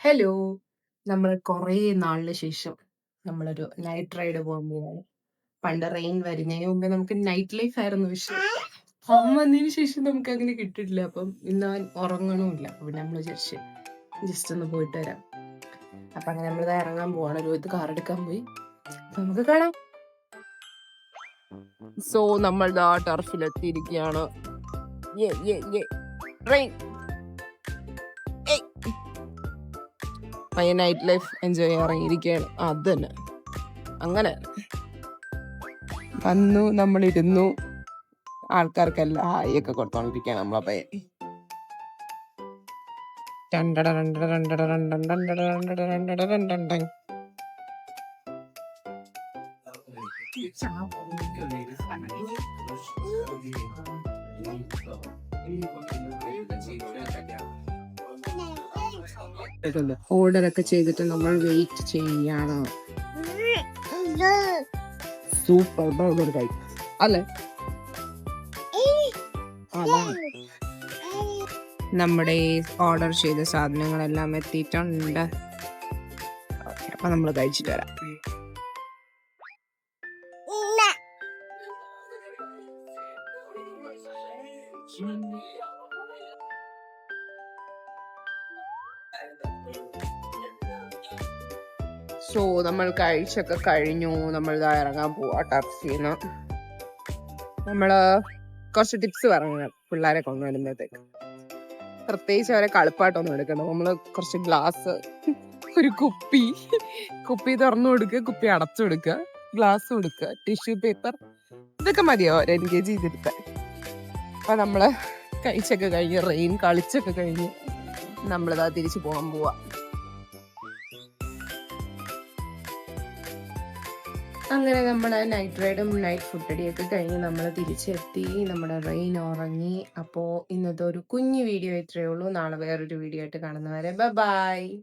Hello. നമ്മൾ കുറേ നാളിന് ശേഷം നമ്മളൊരു നൈറ്റ് റൈഡ് പോകാൻ പോവാണ്. പണ്ട് റെയിൻ വരുന്നതിന് മുമ്പേ നമുക്ക് നൈറ്റ് ലൈഫ് ആയിരുന്നു. പക്ഷെ അവൻ വന്നതിന് ശേഷം നമുക്ക് അങ്ങനെ കിട്ടിയിട്ടില്ല. അപ്പം ഇന്ന് അവൻ ഉറങ്ങണമില്ല. അപ്പൊ പിന്നെ നമ്മൾ വിചാരിച്ച് ജസ്റ്റ് ഒന്ന് പോയിട്ട് വരാം. അപ്പൊ അങ്ങനെ നമ്മളിത് ഇറങ്ങാൻ പോവാണ്. രോഹിത് കാർ എടുക്കാൻ പോയി. അപ്പൊ നമുക്ക് കാണാം. സോ നമ്മൾ ടർഫിലെത്തിയിരിക്കുകയാണ്. പയ്യൻ നൈറ്റ് ലൈഫ് എൻജോയ് ചെയ്യാൻ ഇറങ്ങിയിരിക്കുകയാണ്. അത് തന്നെ അങ്ങനെ വന്നു, നമ്മളിരുന്നു, ആൾക്കാർക്കെല്ലാം ഹായ് ഒക്കെ കൊടുത്തോണ്ടിരിക്കുകയാണ് നമ്മളെ പയ്യൻ. ഓർഡർ ഒക്കെ ചെയ്തിട്ട് നമ്മൾ വെയിറ്റ് ചെയ്യാണ്. സൂപ്പർ ബർഗർ കഴിക്കും അല്ലേ? നമ്മുടെ ഓർഡർ ചെയ്ത സാധനങ്ങളെല്ലാം എത്തിയിട്ടുണ്ട്. അപ്പൊ നമ്മൾ കഴിച്ചിട്ട് വരാം. സോ നമ്മൾ കഴിച്ചൊക്കെ കഴിഞ്ഞു. നമ്മൾ ഇതാ ഇറങ്ങാൻ പോവാ ടർഫിന്ന്. നമ്മള് കുറച്ച് ടിപ്സ് പറഞ്ഞു പിള്ളേരെ കൊണ്ടുവരുമ്പോഴത്തേക്ക്. പ്രത്യേകിച്ച് അവരെ കളിപ്പാട്ടൊന്നും എടുക്കണം. നമ്മള് കുറച്ച് ഗ്ലാസ്, ഒരു കുപ്പി തുറന്നു കൊടുക്കുക, കുപ്പി അടച്ചു കൊടുക്കുക, ഗ്ലാസ് കൊടുക്കുക, ടിഷ്യൂ പേപ്പർ, ഇതൊക്കെ മതിയോ അവരെ എൻഗേജ് ചെയ്തെടുക്കാൻ. അപ്പൊ നമ്മള് കഴിച്ചൊക്കെ കഴിഞ്ഞ് റെയിൻ കളിച്ചൊക്കെ കഴിഞ്ഞ് നമ്മളിതാ തിരിച്ചു പോകാൻ പോവാ. അങ്ങനെ നമ്മളെ നൈറ്റ് റൈഡും നൈറ്റ് ഫുഡടിയൊക്കെ കഴിഞ്ഞ് നമ്മൾ തിരിച്ചെത്തി. നമ്മുടെ റെയിൻ ഉറങ്ങി. അപ്പോൾ ഇന്നത്തെ ഒരു കുഞ്ഞു വീഡിയോ ഇത്രയേ ഉള്ളൂ. നാളെ വേറൊരു വീഡിയോ ആയിട്ട് കാണുന്നവരെ ബൈ.